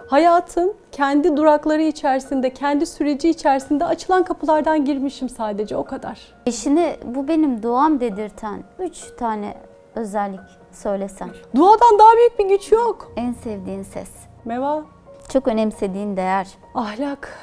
Hayatın kendi durakları içerisinde, kendi süreci içerisinde açılan kapılardan girmişim sadece, o kadar. Eşine bu benim duam dedirten 3 tane özellik söylesen. Duadan daha büyük bir güç yok. En sevdiğin ses. Meva. Çok önemsediğin değer. Ahlak.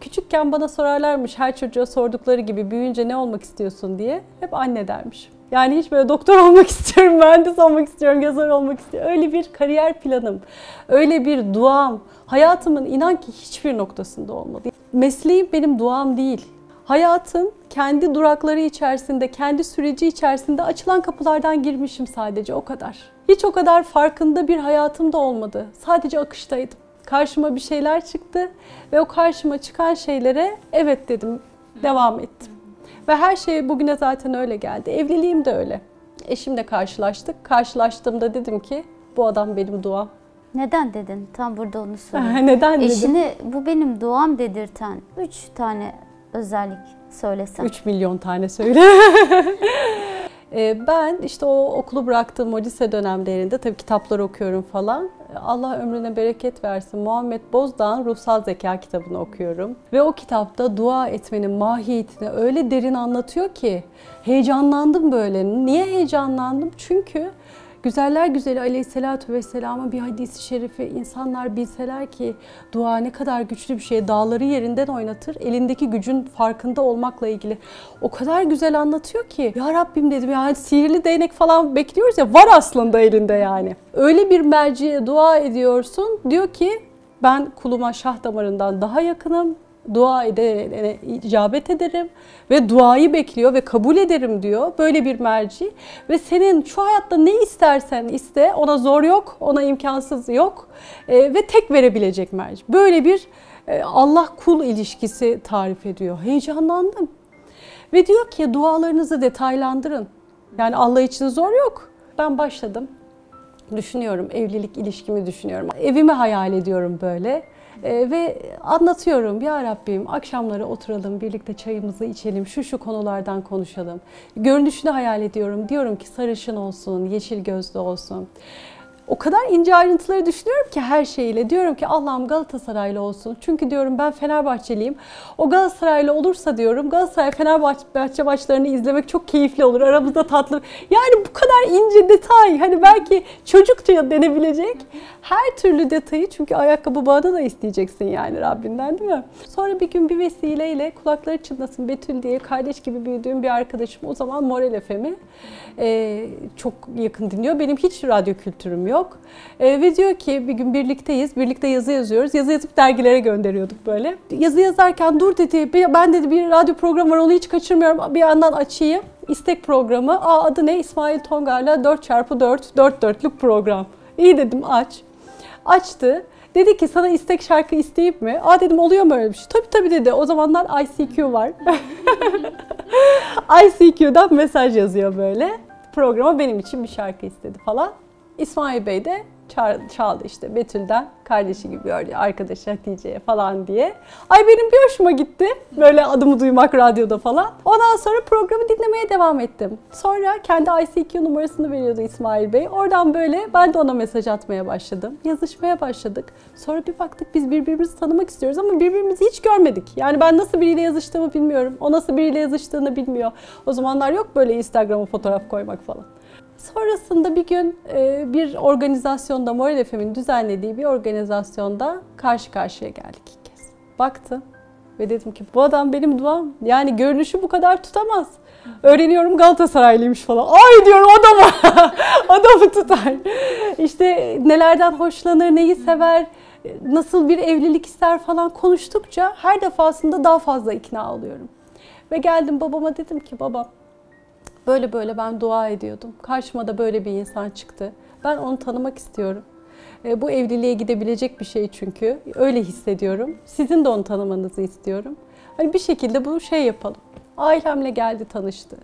Küçükken bana sorarlarmış, her çocuğa sordukları gibi büyüyünce ne olmak istiyorsun diye. Hep anne dermiş. Yani hiç böyle doktor olmak istiyorum, mühendis olmak istiyorum, yazar olmak istiyorum. Öyle bir kariyer planım, öyle bir duam hayatımın inan ki hiçbir noktasında olmadı. Mesleğim benim duam değil. Hayatın kendi durakları içerisinde, kendi süreci içerisinde açılan kapılardan girmişim sadece, o kadar. Hiç o kadar farkında bir hayatım da olmadı. Sadece akıştaydım. Karşıma bir şeyler çıktı ve o karşıma çıkan şeylere evet dedim, devam ettim. Ve her şey bugüne zaten öyle geldi. Evliliğim de öyle. Eşimle karşılaştık. Karşılaştığımda dedim ki bu adam benim duam. Neden dedin? Tam burada onu sorayım. Neden dedim? Eşine bu benim duam dedirten 3 tane özellik söylesen. 3 milyon tane söyle. Ben işte o okulu bıraktığım o lise dönemlerinde tabii kitaplar okuyorum falan. Allah ömrüne bereket versin. Muhammed Bozdağ'ın Ruhsal Zeka kitabını okuyorum. Ve o kitapta dua etmenin mahiyetini öyle derin anlatıyor ki heyecanlandım böyle. Niye heyecanlandım? Çünkü Güzeller Güzeli Aleyhisselatü Vesselam'ın bir hadisi şerifi, insanlar bilseler ki dua ne kadar güçlü bir şey, dağları yerinden oynatır, elindeki gücün farkında olmakla ilgili o kadar güzel anlatıyor ki, ya Rabbim dedim, yani sihirli değnek falan bekliyoruz ya, var aslında elinde yani. Öyle bir merciye dua ediyorsun, diyor ki ben kuluma şah damarından daha yakınım, dua edene icabet ederim ve duayı bekliyor ve kabul ederim diyor. Böyle bir merci ve senin şu hayatta ne istersen iste, ona zor yok, ona imkansız yok ve tek verebilecek merci. Böyle bir Allah kul ilişkisi tarif ediyor. Heyecanlandım ve diyor ki dualarınızı detaylandırın. Yani Allah için zor yok. Ben başladım. Düşünüyorum, evlilik ilişkimi düşünüyorum. Evimi hayal ediyorum böyle. Ve anlatıyorum, ya Rabbim akşamları oturalım, birlikte çayımızı içelim, şu konulardan konuşalım. Görünüşünü hayal ediyorum, diyorum ki sarışın olsun, yeşil gözlü olsun. O kadar ince ayrıntıları düşünüyorum ki her şeyiyle. Diyorum ki Allah'ım Galatasaraylı olsun. Çünkü diyorum ben Fenerbahçeliyim. O Galatasaraylı olursa diyorum Galatasaray Fenerbahçe maçlarını izlemek çok keyifli olur. Aramızda tatlı. Yani bu kadar ince detay. Hani belki çocukça denebilecek her türlü detayı. Çünkü ayakkabı bağını da isteyeceksin yani Rabbinden, değil mi? Sonra bir gün bir vesileyle kulakları çınlasın Betül diye kardeş gibi büyüdüğüm bir arkadaşım, o zaman Moral FM'i çok yakın dinliyor. Benim hiç radyo kültürüm yok. Ve diyor ki bir gün birlikteyiz. Birlikte yazı yazıyoruz. Yazı yazıp dergilere gönderiyorduk böyle. Yazı yazarken dur dedi. Ben dedi bir radyo programı var, onu hiç kaçırmıyorum. Bir yandan açayım. İstek programı. Adı ne? İsmail Tongar'la 4x4 dört dörtlük program. İyi dedim, aç. Açtı. Dedi ki sana istek şarkı isteyeyim mi? Dedim oluyor mu öyle bir şey? Tabii dedi. O zamanlar ICQ var. ICQ'dan mesaj yazıyor böyle. Programa benim için bir şarkı istedi falan. İsmail Bey de çaldı işte Betül'den kardeşi gibi gördü, arkadaşı Hatice'ye falan diye. Ay benim bir hoşuma gitti böyle adımı duymak radyoda falan. Ondan sonra programı dinlemeye devam ettim. Sonra kendi ICQ numarasını veriyordu İsmail Bey. Oradan böyle ben de ona mesaj atmaya başladım. Yazışmaya başladık. Sonra bir baktık biz birbirimizi tanımak istiyoruz ama birbirimizi hiç görmedik. Yani ben nasıl biriyle yazıştığımı bilmiyorum. O nasıl biriyle yazıştığını bilmiyor. O zamanlar yok böyle Instagram'a fotoğraf koymak falan. Sonrasında bir gün bir organizasyonda, Moral FM'in düzenlediği bir organizasyonda karşı karşıya geldik ilk kez. Baktım ve dedim ki bu adam benim duam. Yani görünüşü bu kadar tutamaz. Öğreniyorum Galatasaraylıymış falan. Ay diyorum adamı tutar. İşte nelerden hoşlanır, neyi sever, nasıl bir evlilik ister falan konuştukça her defasında daha fazla ikna oluyorum. Ve geldim babama dedim ki baba, böyle ben dua ediyordum. Karşıma da böyle bir insan çıktı. Ben onu tanımak istiyorum. Bu evliliğe gidebilecek bir şey çünkü. Öyle hissediyorum. Sizin de onu tanımanızı istiyorum. Hani bir şekilde bu yapalım. Ailemle geldi, tanıştı.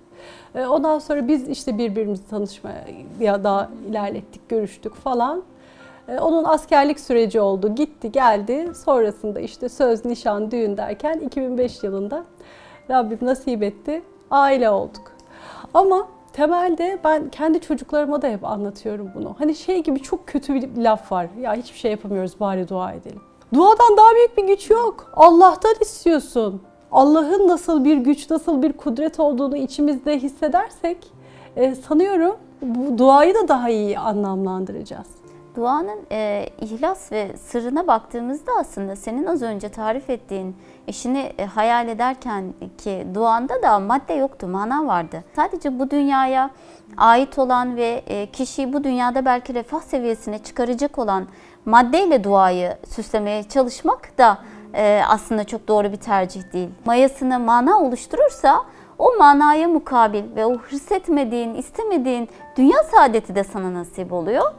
Ondan sonra biz işte birbirimizi tanışmaya daha ilerlettik, görüştük falan. Onun askerlik süreci oldu, gitti geldi. Sonrasında işte söz, nişan, düğün derken 2005 yılında Rabbim nasip etti, aile olduk. Ama temelde ben kendi çocuklarıma da hep anlatıyorum bunu. Hani şey gibi çok kötü bir laf var. Ya hiçbir şey yapamıyoruz, bari dua edelim. Duadan daha büyük bir güç yok. Allah'tan istiyorsun. Allah'ın nasıl bir güç, nasıl bir kudret olduğunu içimizde hissedersek sanıyorum bu duayı da daha iyi anlamlandıracağız. Duanın ihlas ve sırrına baktığımızda aslında senin az önce tarif ettiğin eşini hayal ederken ki duanda da madde yoktu, mana vardı. Sadece bu dünyaya ait olan ve kişiyi bu dünyada belki refah seviyesine çıkaracak olan maddeyle duayı süslemeye çalışmak da aslında çok doğru bir tercih değil. Mayasını mana oluşturursa o manaya mukabil ve o hissetmediğin, istemediğin dünya saadeti de sana nasip oluyor.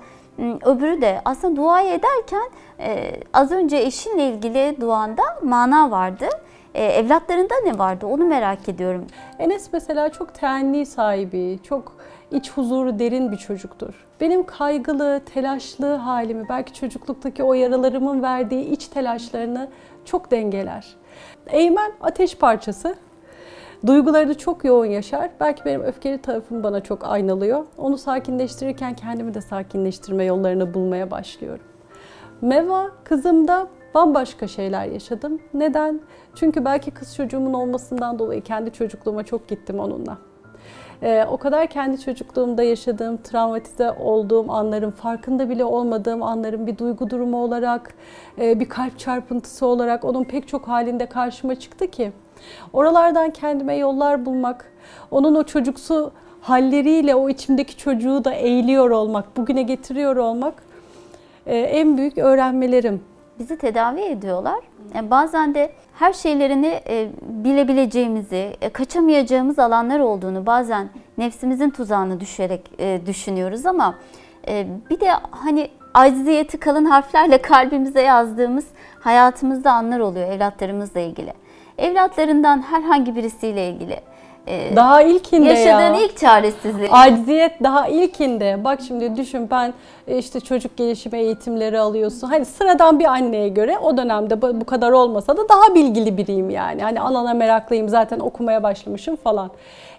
Öbürü de aslında duayı ederken az önce eşinle ilgili duanda mana vardı. Evlatlarında ne vardı onu merak ediyorum. Enes mesela çok teenni sahibi, çok iç huzuru derin bir çocuktur. Benim kaygılı, telaşlı halimi, belki çocukluktaki o yaralarımın verdiği iç telaşlarını çok dengeler. Eymen ateş parçası. Duygularını çok yoğun yaşar. Belki benim öfkeli tarafım bana çok aynalıyor. Onu sakinleştirirken kendimi de sakinleştirme yollarını bulmaya başlıyorum. Meva, kızımda bambaşka şeyler yaşadım. Neden? Çünkü belki kız çocuğumun olmasından dolayı kendi çocukluğuma çok gittim onunla. O kadar kendi çocukluğumda yaşadığım, travmatize olduğum anların, farkında bile olmadığım anların bir duygu durumu olarak, bir kalp çarpıntısı olarak onun pek çok halinde karşıma çıktı ki oralardan kendime yollar bulmak, onun o çocuksu halleriyle o içimdeki çocuğu da eğiliyor olmak, bugüne getiriyor olmak en büyük öğrenmelerim. Bizi tedavi ediyorlar. Bazen de her şeylerini bilebileceğimizi, kaçamayacağımız alanlar olduğunu bazen nefsimizin tuzağına düşerek düşünüyoruz ama bir de hani acziyeti kalın harflerle kalbimize yazdığımız hayatımızda anlar oluyor evlatlarımızla ilgili. Evlatlarından herhangi birisiyle ilgili. Daha ilkinde yaşadığın ilk çaresizlik. Acziyet daha ilkinde. Bak şimdi düşün, ben işte çocuk gelişimi eğitimleri alıyorsun. Hani sıradan bir anneye göre o dönemde bu kadar olmasa da daha bilgili biriyim yani. Hani alana meraklıyım, zaten okumaya başlamışım falan.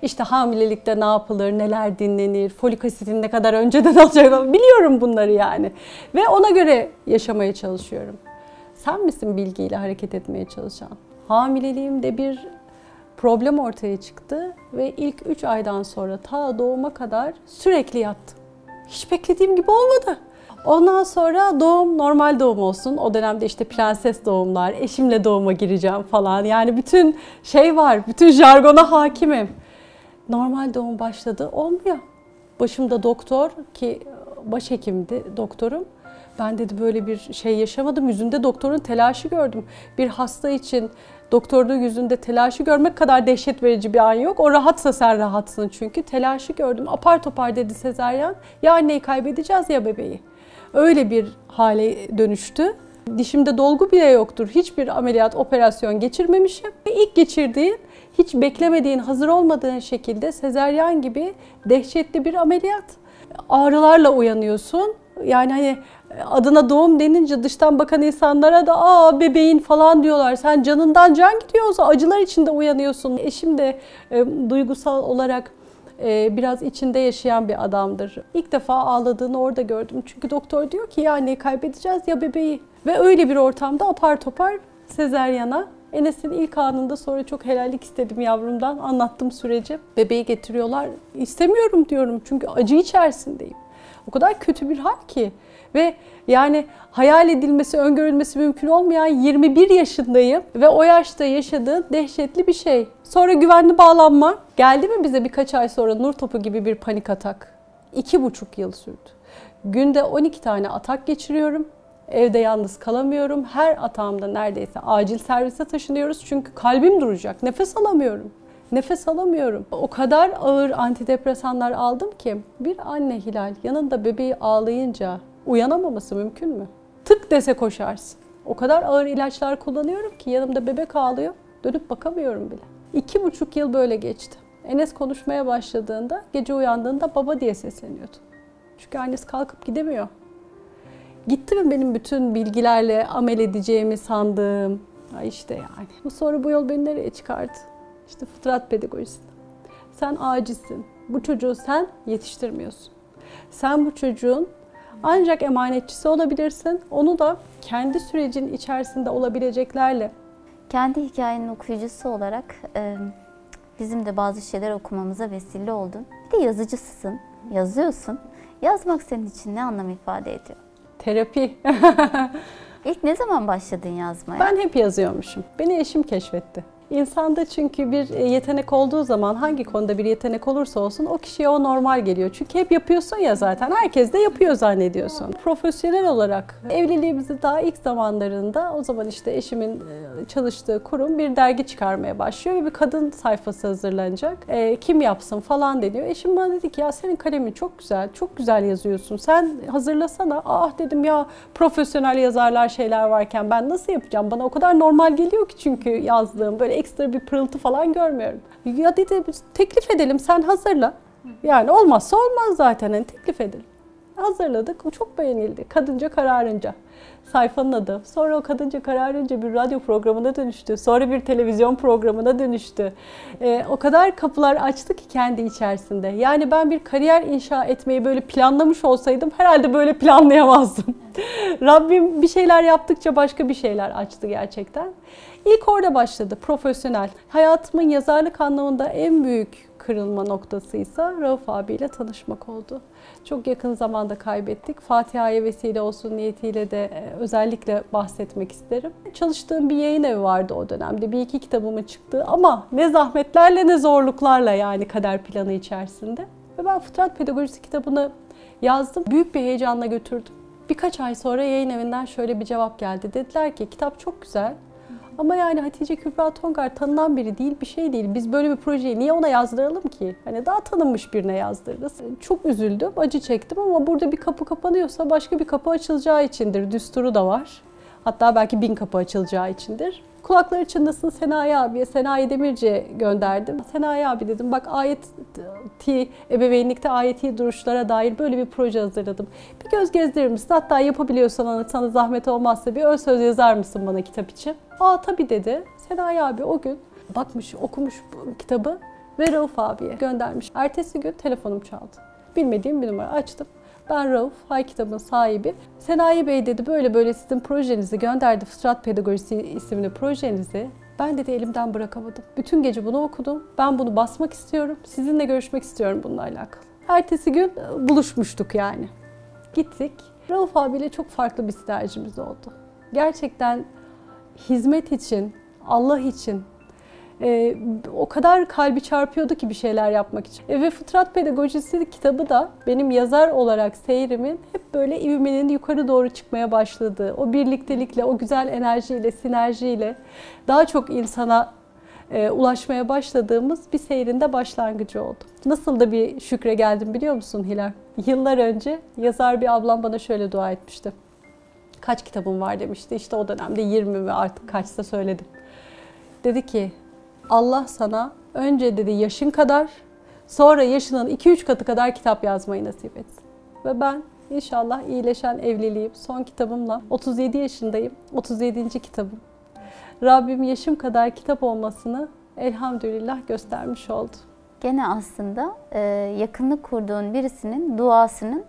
İşte hamilelikte ne yapılır, neler dinlenir, folik asitin ne kadar önceden alacak, biliyorum bunları yani. Ve ona göre yaşamaya çalışıyorum. Sen misin bilgiyle hareket etmeye çalışan? Hamileliğimde bir problem ortaya çıktı ve ilk 3 aydan sonra ta doğuma kadar sürekli yattım. Hiç beklediğim gibi olmadı. Ondan sonra doğum normal doğum olsun. O dönemde işte prenses doğumlar, eşimle doğuma gireceğim falan. Yani bütün şey var, bütün jargona hakimim. Normal doğum başladı, olmuyor. Başımda doktor, ki başhekimdi doktorum. Ben dedi böyle bir şey yaşamadım. Yüzünde doktorun telaşı gördüm. Bir hasta için doktorun yüzünde telaşı görmek kadar dehşet verici bir an yok. O rahatsa sen rahatsın çünkü. Telaşı gördüm. Apar topar dedi sezaryen. Ya anneyi kaybedeceğiz ya bebeği. Öyle bir hale dönüştü. Dişimde dolgu bile yoktur. Hiçbir ameliyat, operasyon geçirmemişim. Ve ilk geçirdiğin, hiç beklemediğin, hazır olmadığın şekilde sezaryen gibi dehşetli bir ameliyat. Ağrılarla uyanıyorsun. Yani hani adına doğum denince dıştan bakan insanlara da aa bebeğin falan diyorlar. Sen canından can gidiyorsa acılar içinde uyanıyorsun. Eşim de duygusal olarak biraz içinde yaşayan bir adamdır. İlk defa ağladığını orada gördüm. Çünkü doktor diyor ki ya anneyi kaybedeceğiz ya bebeği. Ve öyle bir ortamda apar topar sezaryana. Enes'in ilk anında sonra çok helallik istedim yavrumdan. Anlattım süreci. Bebeği getiriyorlar. İstemiyorum diyorum çünkü acı içerisindeyim. O kadar kötü bir hal ki. Ve yani hayal edilmesi, öngörülmesi mümkün olmayan 21 yaşındayım ve o yaşta yaşadığın dehşetli bir şey. Sonra güvenli bağlanma geldi mi bize birkaç ay sonra nur topu gibi bir panik atak. 2,5 yıl sürdü. Günde 12 tane atak geçiriyorum. Evde yalnız kalamıyorum. Her atağımda neredeyse acil servise taşınıyoruz. Çünkü kalbim duracak. Nefes alamıyorum. Nefes alamıyorum. O kadar ağır antidepresanlar aldım ki bir anne Hilal yanında bebeği ağlayınca uyanamaması mümkün mü? Tık dese koşarsın. O kadar ağır ilaçlar kullanıyorum ki yanımda bebek ağlıyor. Dönüp bakamıyorum bile. 2,5 yıl böyle geçti. Enes konuşmaya başladığında, gece uyandığında baba diye sesleniyordu. Çünkü annesi kalkıp gidemiyor. Gitti mi benim bütün bilgilerle amel edeceğimi sandığım? Ay işte yani. Sonra bu yol beni nereye çıkardı? İşte fıtrat pedagojisi. Sen acizsin. Bu çocuğu sen yetiştirmiyorsun. Sen bu çocuğun ancak emanetçisi olabilirsin. Onu da kendi sürecin içerisinde olabileceklerle. Kendi hikayenin okuyucusu olarak bizim de bazı şeyler okumamıza vesile oldun. Bir de yazıcısısın, yazıyorsun. Yazmak senin için ne anlam ifade ediyor? Terapi. İlk ne zaman başladın yazmaya? Ben hep yazıyormuşum. Beni eşim keşfetti. İnsanda çünkü bir yetenek olduğu zaman, hangi konuda bir yetenek olursa olsun o kişiye o normal geliyor. Çünkü hep yapıyorsun ya zaten. Herkes de yapıyor zannediyorsun. Profesyonel olarak evliliğimizi daha ilk zamanlarında, o zaman işte eşimin çalıştığı kurum bir dergi çıkarmaya başlıyor ve bir kadın sayfası hazırlanacak. Kim yapsın falan deniyor. Eşim bana dedi ki ya senin kalemin çok güzel, çok güzel yazıyorsun. Sen hazırlasana. Ah dedim ya, profesyonel yazarlar şeyler varken ben nasıl yapacağım? Bana o kadar normal geliyor ki çünkü yazdığım böyle ekstra bir pırıltı falan görmüyorum. Ya dedi teklif edelim, sen hazırla. Yani olmazsa olmaz zaten, hani teklif edelim. Hazırladık, o çok beğenildi. Kadınca Kararınca sayfanın adı. Sonra o Kadınca Kararınca bir radyo programına dönüştü. Sonra bir televizyon programına dönüştü. O kadar kapılar açtı ki kendi içerisinde. Yani ben bir kariyer inşa etmeyi böyle planlamış olsaydım herhalde böyle planlayamazdım. Rabbim bir şeyler yaptıkça başka bir şeyler açtı gerçekten. İlk orada başladı, profesyonel. Hayatımın yazarlık anlamında en büyük kırılma noktasıysa Rauf abiyle tanışmak oldu. Çok yakın zamanda kaybettik. Fatiha'ya vesile olsun niyetiyle de özellikle bahsetmek isterim. Çalıştığım bir yayın evi vardı o dönemde. Bir iki kitabımın çıktığı ama ne zahmetlerle ne zorluklarla, yani kader planı içerisinde. Ve ben Fıtrat Pedagojisi kitabını yazdım. Büyük bir heyecanla götürdüm. Birkaç ay sonra yayın evinden şöyle bir cevap geldi. Dediler ki kitap çok güzel. Ama yani Hatice Kübra Tongar tanınan biri değil, bir şey değil. Biz böyle bir projeyi niye ona yazdıralım ki? Hani daha tanınmış birine yazdırırız. Çok üzüldüm, acı çektim ama burada bir kapı kapanıyorsa başka bir kapı açılacağı içindir. Düsturu da var. Hatta belki 1000 kapı açılacağı içindir. Kulakları çınlasın Senayi abiye, Senayi Demirci'ye gönderdim. Senayi abi dedim, bak ayeti, ebeveynlikte ayeti duruşlara dair böyle bir proje hazırladım. Bir göz gezdirir misin? Hatta yapabiliyorsan sana zahmet olmazsa bir ön söz yazar mısın bana kitap için? Aa tabii dedi. Senayi abi o gün bakmış, okumuş bu kitabı ve Rauf abiye göndermiş. Ertesi gün telefonum çaldı. Bilmediğim bir numara açtım. Ben Rauf, Hay kitabın sahibi. Senayi Bey dedi, böyle böyle sizin projenizi gönderdi. Fıtrat Pedagojisi isimli projenizi. Ben dedi elimden bırakamadım. Bütün gece bunu okudum. Ben bunu basmak istiyorum. Sizinle görüşmek istiyorum bununla alakalı. Ertesi gün buluşmuştuk yani. Gittik. Rauf abiyle çok farklı bir sinerjimiz oldu. Gerçekten hizmet için, Allah için o kadar kalbi çarpıyordu ki bir şeyler yapmak için. Ve Fıtrat Pedagojisi kitabı da benim yazar olarak seyrimin hep böyle ivmenin yukarı doğru çıkmaya başladığı, o birliktelikle, o güzel enerjiyle, sinerjiyle daha çok insana ulaşmaya başladığımız bir seyrinde başlangıcı oldu. Nasıl da bir şükre geldim biliyor musun Hilal? Yıllar önce yazar bir ablam bana şöyle dua etmişti. Kaç kitabım var demişti. İşte o dönemde 20 mi artık kaçsa söyledim. Dedi ki Allah sana önce dedi yaşın kadar, sonra yaşının 2-3 katı kadar kitap yazmayı nasip etsin. Ve ben inşallah iyileşen evliliğim, son kitabımla 37 yaşındayım, 37. kitabım. Rabbim yaşım kadar kitap olmasını elhamdülillah göstermiş oldu. Gene aslında yakınlık kurduğun birisinin duasının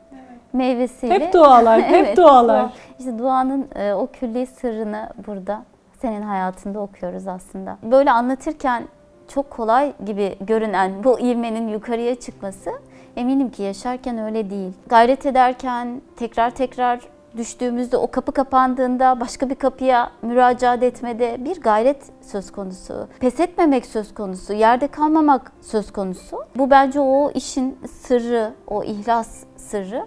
meyvesiyle. Hep dualar, hep evet, dualar. İşte duanın o külli sırrını burada senin hayatında okuyoruz aslında. Böyle anlatırken çok kolay gibi görünen bu ivmenin yukarıya çıkması eminim ki yaşarken öyle değil. Gayret ederken tekrar düştüğümüzde, o kapı kapandığında başka bir kapıya müracaat etmede bir gayret söz konusu. Pes etmemek söz konusu, yerde kalmamak söz konusu. Bu bence o işin sırrı, o ihlas sırrı.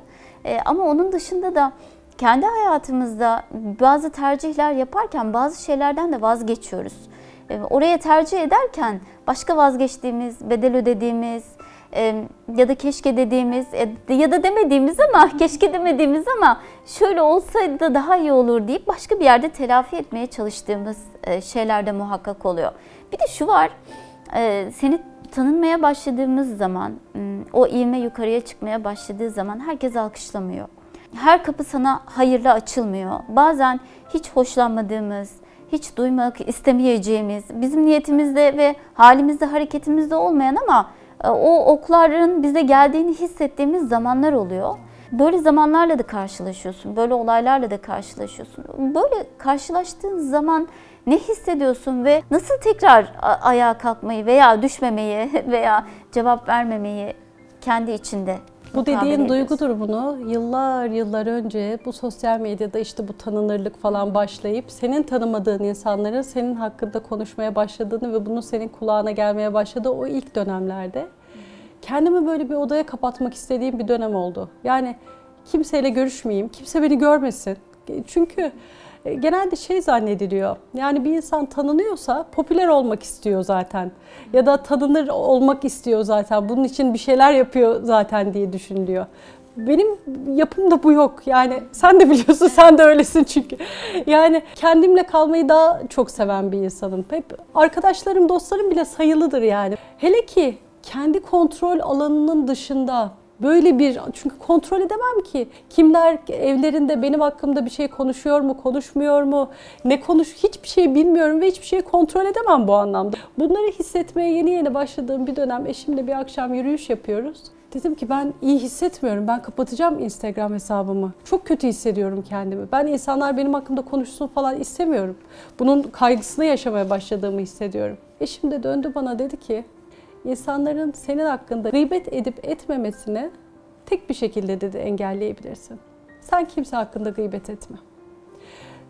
Ama onun dışında da kendi hayatımızda bazı tercihler yaparken bazı şeylerden de vazgeçiyoruz. Oraya tercih ederken başka vazgeçtiğimiz, bedel ödediğimiz ya da keşke dediğimiz ya da demediğimiz ama keşke demediğimiz ama şöyle olsaydı da daha iyi olur deyip başka bir yerde telafi etmeye çalıştığımız şeyler de muhakkak oluyor. Bir de şu var, seni tanınmaya başladığımız zaman, o ivme yukarıya çıkmaya başladığı zaman herkes alkışlamıyor. Her kapı sana hayırlı açılmıyor. Bazen hiç hoşlanmadığımız, hiç duymak istemeyeceğimiz, bizim niyetimizde ve halimizde, hareketimizde olmayan ama o okların bize geldiğini hissettiğimiz zamanlar oluyor. Böyle zamanlarla da karşılaşıyorsun, böyle olaylarla da karşılaşıyorsun. Böyle karşılaştığın zaman ne hissediyorsun ve nasıl tekrar ayağa kalkmayı veya düşmemeyi veya cevap vermemeyi kendi içinde Bu dediğin duygu durumunu yıllar önce bu sosyal medyada işte bu tanınırlık falan başlayıp senin tanımadığın insanların senin hakkında konuşmaya başladığını ve bunun senin kulağına gelmeye başladığı o ilk dönemlerde kendimi böyle bir odaya kapatmak istediğim bir dönem oldu. Yani kimseyle görüşmeyeyim, kimse beni görmesin. Çünkü genelde şey zannediliyor, yani bir insan tanınıyorsa popüler olmak istiyor zaten. Ya da tanınır olmak istiyor zaten, bunun için bir şeyler yapıyor zaten diye düşünülüyor. Benim yapımda bu yok. Yani sen de biliyorsun, sen de öylesin çünkü. Yani kendimle kalmayı daha çok seven bir insanım. Hep arkadaşlarım, dostlarım bile sayılıdır yani. Hele ki kendi kontrol alanının dışında böyle bir, çünkü kontrol edemem ki. Kimler evlerinde benim hakkımda bir şey konuşuyor mu, konuşmuyor mu, hiçbir şey bilmiyorum ve hiçbir şeyi kontrol edemem bu anlamda. Bunları hissetmeye yeni başladığım bir dönem eşimle bir akşam yürüyüş yapıyoruz. Dedim ki ben iyi hissetmiyorum, ben kapatacağım Instagram hesabımı. Çok kötü hissediyorum kendimi. Ben insanlar benim hakkımda konuşsun falan istemiyorum. Bunun kaygısını yaşamaya başladığımı hissediyorum. Eşim de döndü bana dedi ki, İnsanların senin hakkında gıybet edip etmemesini tek bir şekilde dedi engelleyebilirsin. Sen kimse hakkında gıybet etme.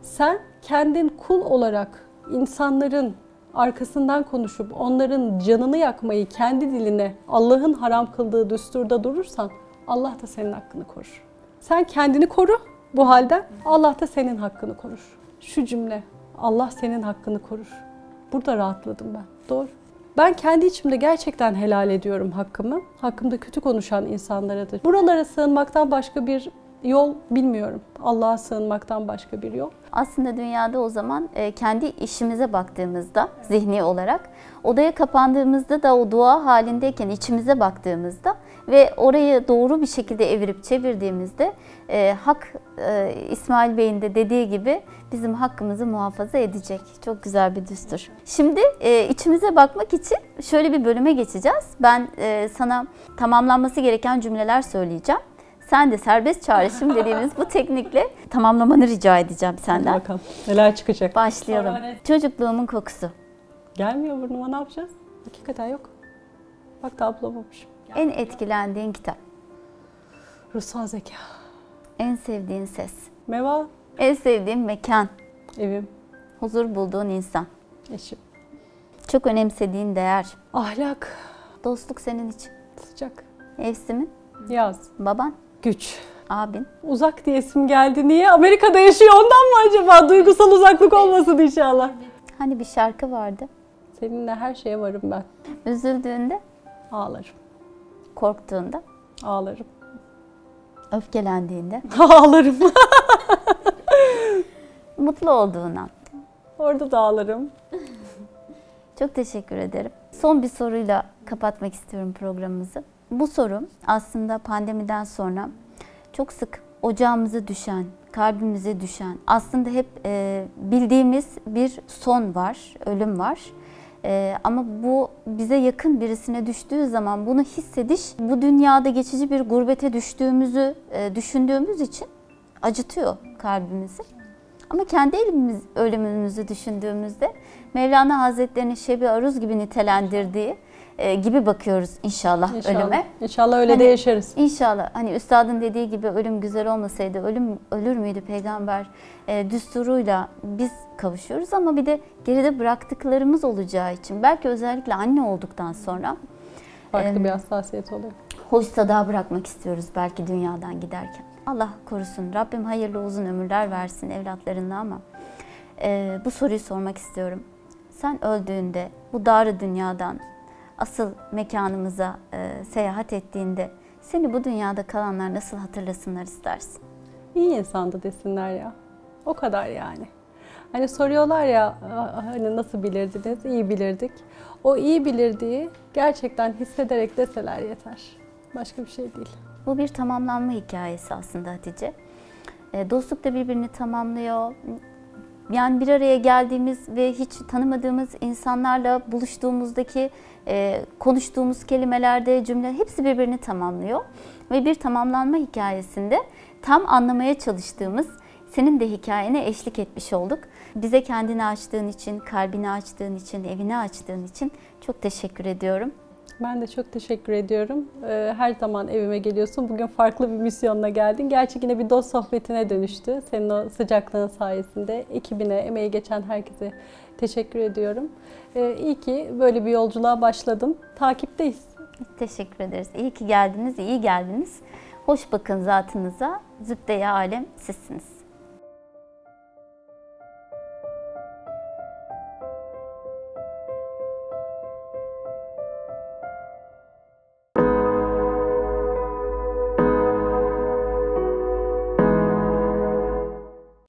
Sen kendin kul olarak insanların arkasından konuşup onların canını yakmayı kendi diline Allah'ın haram kıldığı düsturda durursan Allah da senin hakkını korur. Sen kendini koru bu halde, Allah da senin hakkını korur. Şu cümle, Allah senin hakkını korur. Burada rahatladım ben. Doğru. Ben kendi içimde gerçekten helal ediyorum hakkımı. Hakkımda kötü konuşan insanlara da. Buralara sığınmaktan başka bir yol bilmiyorum. Allah'a sığınmaktan başka bir yol. Aslında dünyada o zaman kendi işimize baktığımızda zihni olarak, odaya kapandığımızda da o dua halindeyken içimize baktığımızda ve orayı doğru bir şekilde evirip çevirdiğimizde hak İsmail Bey'in de dediği gibi bizim hakkımızı muhafaza edecek. Çok güzel bir düstur. Şimdi içimize bakmak için şöyle bir bölüme geçeceğiz. Ben sana tamamlanması gereken cümleler söyleyeceğim. Sen de serbest çağrışım dediğimiz bu teknikle tamamlamanı rica edeceğim senden. Hadi bakalım neler çıkacak. Başlayalım. Çocukluğumun kokusu. Gelmiyor burnuma, ne yapacağız? Hakikaten yok. Bak da ablamamışım. En etkilendiğin kitap. Ruhsal zeka. En sevdiğin ses. Meva. En sevdiğin mekan. Evim. Huzur bulduğun insan. Eşim. Çok önemsediğin değer. Ahlak. Dostluk senin için. Sıcak. Mevsimin. Yaz. Baban. Güç. Abin. Uzak diyesim geldi. Niye? Amerika'da yaşıyor ondan mı acaba? Duygusal uzaklık olmasın inşallah. Hani bir şarkı vardı. Seninle her şeye varım ben. Üzüldüğünde. Ağlarım. Korktuğunda. Ağlarım. Öfkelendiğinde. Ağlarım. Mutlu olduğun an. Orada da ağlarım. Çok teşekkür ederim. Son bir soruyla kapatmak istiyorum programımızı. Bu soru aslında pandemiden sonra çok sık ocağımıza düşen, kalbimize düşen, aslında hep bildiğimiz bir son var, ölüm var. Ama bu bize yakın birisine düştüğü zaman bunu hissediş, bu dünyada geçici bir gurbete düştüğümüzü düşündüğümüz için acıtıyor kalbimizi. Ama kendi ölümümüzü düşündüğümüzde Mevlana Hazretleri'nin Şebi Aruz gibi nitelendirdiği gibi bakıyoruz inşallah ölüme. İnşallah öyle de yaşarız. İnşallah. Hani üstadın dediği gibi ölüm güzel olmasaydı ölür müydü peygamber düsturuyla biz kavuşuyoruz ama bir de geride bıraktıklarımız olacağı için belki özellikle anne olduktan sonra farklı bir hassasiyet oluyor. Hoş sada bırakmak istiyoruz belki dünyadan giderken. Allah korusun. Rabbim hayırlı uzun ömürler versin evlatlarına ama bu soruyu sormak istiyorum. Sen öldüğünde bu dar dünyadan asıl mekanımıza seyahat ettiğinde seni bu dünyada kalanlar nasıl hatırlasınlar istersin? İyi insandı desinler ya. O kadar yani. Hani soruyorlar ya hani nasıl bilirdiniz? İyi bilirdik. O iyi bilirdiği gerçekten hissederek deseler yeter. Başka bir şey değil. Bu bir tamamlanma hikayesi aslında Hatice. Dostluk da birbirini tamamlıyor. Yani bir araya geldiğimiz ve hiç tanımadığımız insanlarla buluştuğumuzdaki konuştuğumuz kelimelerde cümle hepsi birbirini tamamlıyor. Ve bir tamamlanma hikayesinde tam anlamaya çalıştığımız, senin de hikayene eşlik etmiş olduk. Bize kendini açtığın için, kalbini açtığın için, evini açtığın için çok teşekkür ediyorum. Ben de çok teşekkür ediyorum. Her zaman evime geliyorsun. Bugün farklı bir misyonla geldin. Gerçi yine bir dost sohbetine dönüştü. Senin o sıcaklığın sayesinde. Ekibine, emeği geçen herkese teşekkür ediyorum. İyi ki böyle bir yolculuğa başladın. Takipteyiz. Teşekkür ederiz. İyi ki geldiniz, iyi geldiniz. Hoş bakın zatınıza. Zübde-i alem sizsiniz.